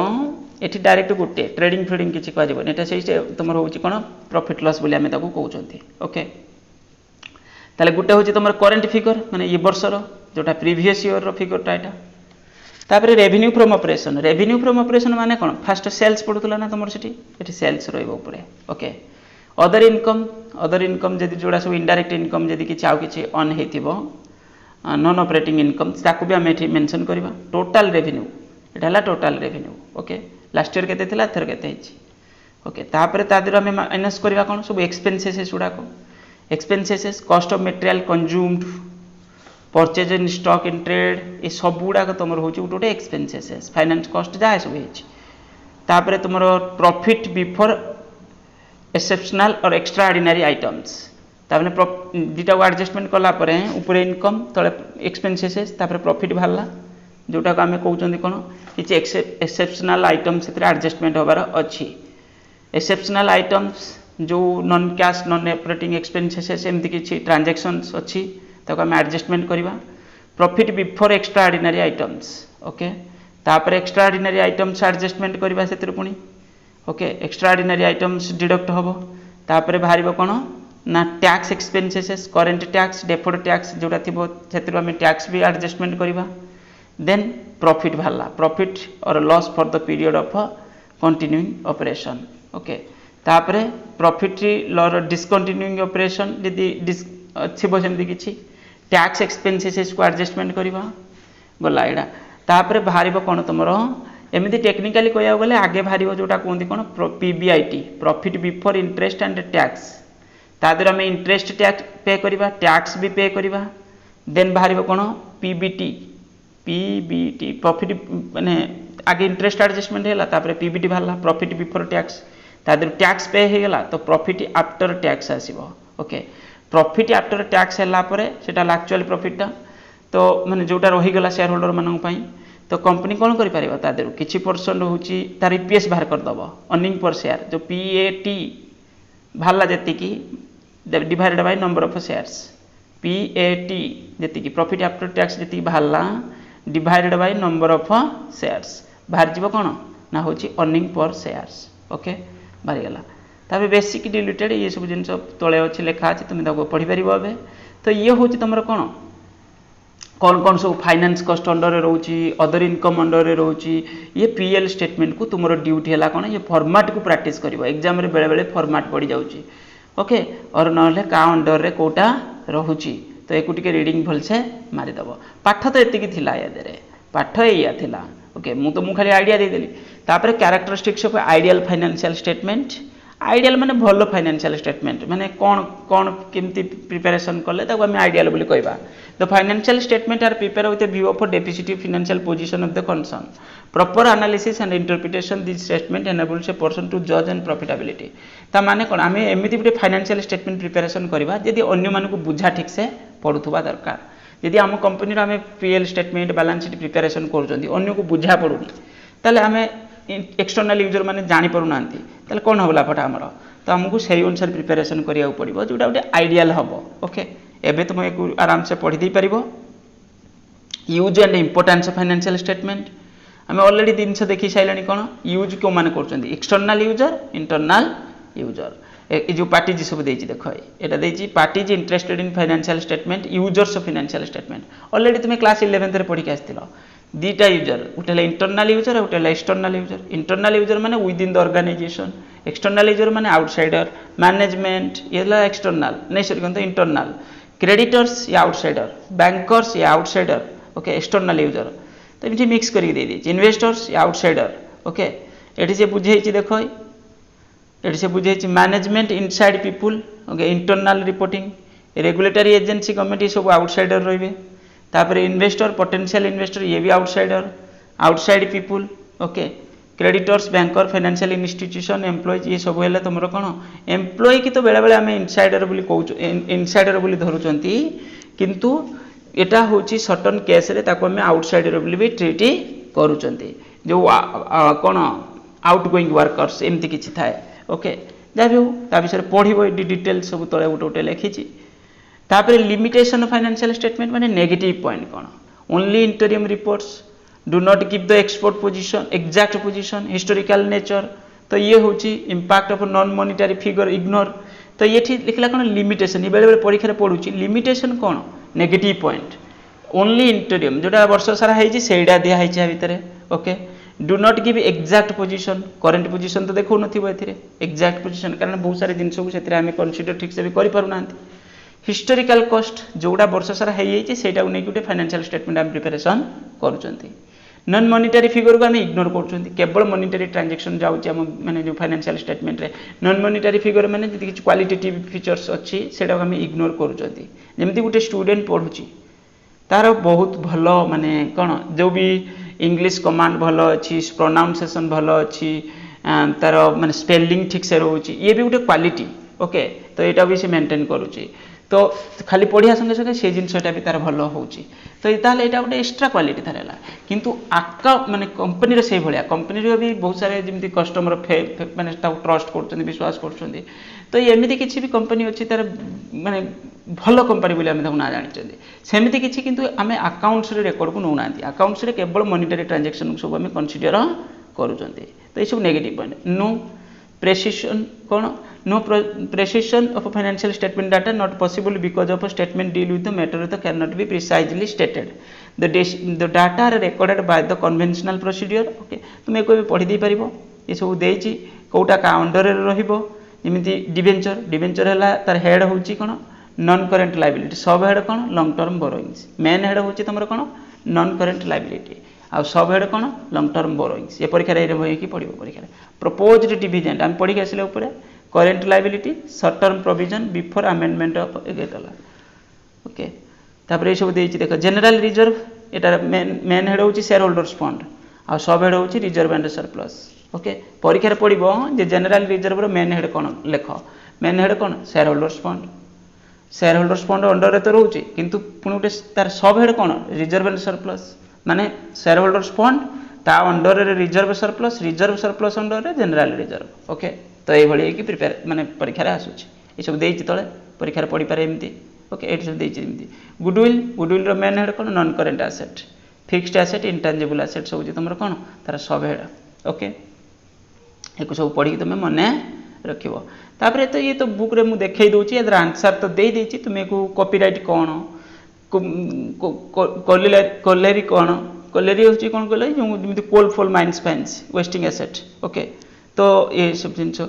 एठी डायरेक्ट गोटे ट्रेडिंग फ्रेडिंग किसी कह एटा से तुम हूँ कौन प्रॉफिट लॉस बोली आम कहते ओके ताले गोटे हूँ तुम करेन्ट फिगर माने ये वर्षर जोटा प्रीवियस ईयर रो फिगरटा एटा तापर रेवेन्यू फ्रॉम ऑपरेशन माने कौन फास्ट सेल्स पड़ूला ना तुम से सेल्स रे ओके अदर इनकम जदि जोड़ा सब इनडायरेक्ट इनकम जदि किसी आउ किसी अन हो नॉन ऑपरेटिंग इनकम ताकू भी आम ये मेंशन करवा टोटल रेवेन्यू एटा total revenue okay last year केते थिला एथर केते हिची ओके तापर तादर आम माइनस करवा कौन सब एक्सपेंसेस गुड़ाक expenses cost of material consumed purchase in stock in trade ये सब गुड़ाक तुम हूँ गोटे गोटे एक्सपेंसेस फाइनेंस कॉस्ट जहाँ सब होपर तुम प्रॉफिट बिफोर एक्सेप्शनल और एक्स्ट्रा ऑर्डिनरी आइटम्स तापर दुटा को एडजस्टमेंट कलापर ऊपर इनकम तले एक्सपेंसेस तापर प्रॉफिट बाहरला जोटा को आम कहते कौन किसी एक्सेप्शनल आइटम्स एडजस्टमेंट होबार अच्छी एक्सेप्शनल आइटम्स जो non cash non operating expenses एमती किसी ट्रांजैक्शंस अच्छी ताको आम एडजस्टमेंट करवा profit before extra ordinary items okay तापर एक्स्ट्रा ऑर्डिनरी आइटम्स एडजस्टमेंट करवा से पुणी okay extra ordinary items deduct हम तापर बाहर कौन ना tax expenses current tax deferred tax जोटा थी से आम टैक्स भी एडजस्टमेंट करवा देन प्रॉफिट बाहरला प्रॉफिट और loss for the period of continuing operation okay तापर प्रॉफिट लॉर डिस्कंटिन्यूइंग ऑपरेशन यदि थी सेमती किसी टैक्स एक्सपेंसेस को एडजस्टमेंट करवा गला एटा तापर बाहर कौन तुम एमती टेक्निकाली कह गले आगे बाहर जोटा कहते कौन PBIT profit before interest and tax तादर आम इंटरेस्ट टैक्स पे करवा टैक्स भी पे करवा देन बाहर कौन पीबीटी प्रॉफिट माने आगे इंटरेस्ट एडजस्टमेंट है तापर पीबीटी बाहरला प्रॉफिट बिफोर टैक्स तादर टैक्स पे हो गला तो प्रॉफिट आफ्टर टैक्स आसीबो ओके प्रॉफिट आफ्टर टैक्स है सेटा एक्चुअल प्रॉफिटा तो माने जोटा रहीगला शेयर होल्डर मानक तो कंपनी कौन कर किसी परसेंट हूँ तार ईपीएस बाहर करदेव अर्निंग पर शेयर जो पीएटी बाहरला जी divided by number of shares PAT जी प्रॉफिट आफ्टर टैक्स जी बाहरला divided by number of shares बाहर जीव कौन ना हूँ अर्निंग पर शेयर्स ओके बाहरीगला तापर बेसिक डिल्यूटेड ये सब जिन तले अच्छे लिखा अच्छे तुम पढ़ी पार ए तो ये हूँ तुम कौन कौन कौन सब फाइनेंस कॉस्ट अंडर रोची अदर इनकम अंडर रोची ये पीएल स्टेटमेंट को तुम ड्यूटी है कौन ये फॉर्मेट को प्रैक्टिस कर एग्जाम रे बेले बेले फॉर्मेट पड़ जाऊँगी ओके और ना क्या अंडर रे कोटा रोची तो एक रीडिंग भलसे मारिदेव पाठ तो ये या पाठ या थिला ओके मुझे खाली आइडिया देदेली तापर characteristics of ideal financial statement ideal माने भल फाइनेंशियल स्टेटमेंट माने कौन कौन केमती प्रिपरेशन कले ताको आम आइडियल बोली कहबा the financial statement are prepare with a view of deficit financial position of the concern proper analysis and interpretation this statement enables a person to जज एंड प्रॉफिटेबिलिटी ता माने कोन आम एमती गोटे फाइनेंशियल स्टेटमेंट प्रिपरेशन करबा जदि अन्य मानकु बुझा ठीक से पड़ुथबा दरकार यदि आम कंपनी आम PL statement balance sheet preparation करूँ अन्य को बुझा पड़ूनी ताले आम एक्सटर्नाल यूजर मैंने जापर ना कौन हम लाभटा आमर तो आमको से अनुसार प्रिपरेशन करा पड़ो जोटा गोटे आइडियल हम ओके एबे तुम आराम से पढ़ी पार use and importance of financial statement आम ऑलरेडी जिनस देखी सारे कौन यूज क्यों मैंने कर एक्सटर्नाल यूजर इंटरनाल यूजर ये जो पार्टीज सब देख देख ये parties interested in financial statement users of financial statement already तुम क्लास 11 पढ़ी आसथिल दीटा यूजर गोटे इंटरनाल यूजर और गोटे एक्सटर्नाल यूजर इंटरनाल यूजर माने within the organisation external user माने आउटसाइडर मैनेजमेंट ये एक्सटर्नाल नहीं सॉरी कहते इंटरनाल क्रेडिटर्स या आउटसाइडर बैंकर्स या आउटसाइडर ओके एक्सटर्नाल यूजर तो ये मिक्स करके दे दीजिए इन्वेस्टर्स या आउटसाइडर ओके ये से बुझे देख ये से बुझे management inside people okay internal reporting regulatory agency government ये सब आउटसाइडर रे तापर इन्वेस्टर पोटेंशियल इन्वेस्टर ये भी outsider outside people okay creditors banker financial institution employees ये सब है तुम कौन एम्प्लॉय की तो बेले बेले आम इनसाइडर बोली कहूँ इनसाइडर बोली धरुंच किंतु यहाँ हूँ सर्टन केस आम आउटसाइडर बोली भी ट्रीट करुँच जो कौन आउट गोइंग वर्कर्स एमती किसी थाए ओके जहाँ भी हो ता विषय पढ़ो डिटेल सब तले गोटे गोटे लिखी तापर लिमिटेशन ऑफ फाइनेंशियल स्टेटमेंट माने नेगेटिव पॉइंट कौन only interim reports do not give the export position exact position historical nature तो ये हूँ impact of non monetary figure ignore तो ये लिखला कौन लिमिटेशन ये बेले बेले परीक्षा पड़ुची लिमिटेशन कौन नेगेटिव पॉइंट ओनली इंटोरियम जोटा वर्ष सारा है दिखाई भितर okay do not give exact position current position तो देखो नथिबो एथिरे एग्जैक्ट पोजीशन कारण बहुत सारे जिनस को सेतिरे आमे कंसीडर ठीक से भी करि पारु नांती हिस्टोरिकल कॉस्ट जोड़ा वर्ष सारा है सेटा नै गुटे फाइनेंशियल स्टेटमेंट आम प्रिपरेशन करूचंती नॉन मॉनिटरी फिगर को आम इग्नोर करूचंती केवल मॉनिटरी ट्रांजैक्शन जाउची हम माने जो फाइनेंशियल स्टेटमेंट रे नॉन मॉनिटरी फिगर माने जति किछ क्वालिटेटिव फीचर्स अछि सेटा को आम इग्नोर करूचंती जेमति गुटे स्टूडेंट पढुची तार बहुत भलो माने कोन जो भी इंग्लिश कमांड भलो अच्छी प्रोनाउंसिएशन भलो अच्छी तार माने स्पेलिंग ठीक से रोची ये भी गोटे क्वालिटी ओके तो यहाँ भी से मेंटेन करुच्ची तो खाली पढ़िया संगे संगे से जिनसटा भी तार भलो होची तो यहाँ गोटे एक्स्ट्रा क्वालिटी तार है किंतु आका माने कंपनी से भाया कंपनी भी बहुत सारे जमी कस्टमर माने ट्रस्ट कर विश्वास कर तो एमती किसी भी कंपनी अच्छी तार माने भल कंपनी बोली आम ना जानी सेमती किसी किंतु आम अकाउंट्स रेकर्ड को नौना अकाउंट्स केवल मॉनिटरी ट्रांजैक्शन सब आम कंसीडर करूँ तो ये सब नेगेटिव पॉइंट नो प्रेसिशन कौन no precision of financial statement data not possible because of statement deal with the matter the can not be precisely stated the data are recorded by the conventional procedure okay तुम एक पढ़ी दे पार ये सब देती कौटा का under रहिबो जमी debenture debenture है तार हेड हूँ कौन नॉन करेंट लायबिलिटी सब हेड कौन long term borrowings main head हूँ तुम कौन नॉन करेंट लायबिलिटी आ सब हेड कौन लॉन्ग टर्म बोरोइंग्स ये परीक्षा कि पढ़ो परीक्षा प्रपोज्ड डिविडेंड आम पढ़ी आसिले ऊपर current liability short term provision before amendment of एगेटला ओके तापर ये सब देती देख जनरल रिजर्व एटा मेन हेड हूँ शेयर होल्डर्स फंड आ सब हेड हूँ रिजर्व एंड सरप्लस ओके परीक्षा पड़ो जे जनरल रिजर्व मेन हेड कौन लेख मेन हेड कौन शेयर होल्डर्स फंड अंडर तो रोचे किंतु पुणी गोटे तार सब हेड कौन रिजर्व एंड सरप्लस माने शेयर होल्डर्स फंड ता under reserve surplus under general reserve okay तो ये कि प्रिपेयर माने परीक्षा आसूची ये सब देती तले परीक्षा पढ़ी पारे एमती ओके ये सब देती गुडविल रो मेन हेड कौन non current asset fixed asset intangible asset सब तुम कौन तार सब हेड ओके एक सब पढ़ी तुम मन रखिबो तापरे तो ये तो बुक रे मु देखै दोची एदर आंसर तो दे देची तुमे को कॉपीराइट कोन कोलेरी कोन कोलेरी होची कोन कहले जो जेमि कोल फॉल माइंस फाइंस वेस्टिंग एसेट ओके तो ये सब जिंस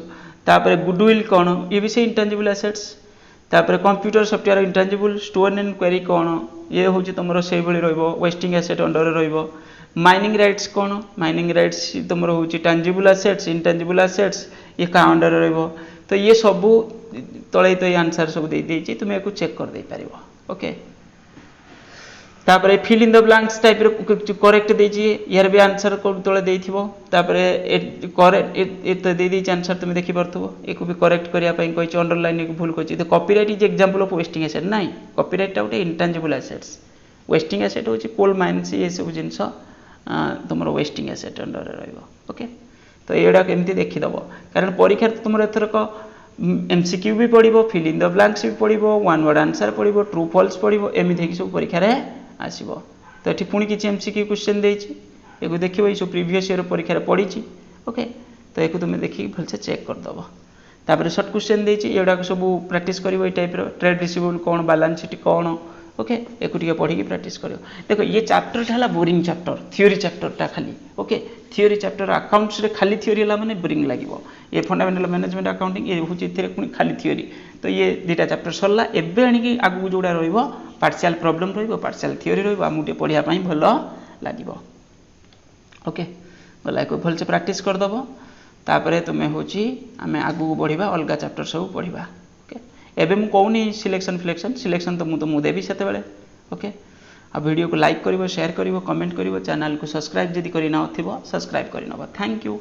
तापरे गुडविल कोन ये भी से इंटेंजिबल एसेट्स तापरे computer software intangible store and quarry कोन ये होची तुमरो सेही भली रहइबो वेस्टिंग एसेट अंडर रहइबो माइनिंग राइट्स कौन माइनिंग राइट्स तुम हूँ टांजिबल एसेट्स इंटांजिबल एसेट्स ये क्या अंडर रहिबो तो ये सब तले तो ये आंसर सब दे देची तुम एक चेक कर दे पारिबो ओके तापरे fill in the blanks type रे करेक्ट देची यार भी आंसर को तले देथिबो तापरे करेक्ट ए तो दे देची आंसर तुम देखि परथबो एको भी करेक्ट करिया पई कहिची अंडरलाइन को भूल कहिची तो copyright is example of wasting asset नाही कॉपीराइट टा उटे इंटांजिबल एसेट्स वेस्टिंग एसेट होची कोल माइंस ये सब जिंस तुम वेस्टिंग एसेट अंडर रहिबो ओके तो एडा केमती देखिदब कारण परीक्षा तुम एथरक एमसीक्यू भी पढ़ो फिल इन द ब्लैंक्स भी पढ़ो वन वर्ड आंसर पढ़ो ट्रू फॉल्स पढ़ो एमती सब परीक्षा रे आसीबो तो ये पुणी किसी एमसीक्यू क्वेश्चन देछि एको देखिबो ये सब प्रीवियस ईयर परीक्षा रे पढ़ी ओके तो एको तुम देखि भलसे चेक करदब तापर शॉर्ट क्वेश्चन देछि एडा सब प्रैक्टिस करिवो ए टाइप रो ट्रेड रिसीवेबल कोन बैलेंस शीट कोन ओके एक पढ़ी की प्रैक्टिस करो देखो ये चैप्टर है बोरिंग चैप्टर थ्योरी चैप्टर खाली ओके थ्योरी चैप्टर अकाउंट्स रे खाली थ्योरी है माने बोरिंग लगे ये फंडामेंटल मैनेजमेंट अकाउंटिंग ये हूँ खाली थ्योरी तो ये दुटा चैप्टर सरला एबे आनिकी आगु जोड़ा रहिबो पार्शियल प्रॉब्लम रहिबो पार्शियल थ्योरी रहिबो आमु पढ़िया पई भल लागिबो ओके गला को भल से प्रैक्टिस कर दबो तापरे तुमे होची आमे आगु बढ़िबा अलगा चैप्टर सब पढ़िबा एबे मु कहूनी सिलेक्शन तो मु देवी सेते बेले ओके आ वीडियो को लाइक करिवो शेयर करिवो कमेंट करिवो चैनल को सब्सक्राइब जदि करि ना थिबो सब्सक्राइब करि नबो थैंक यू।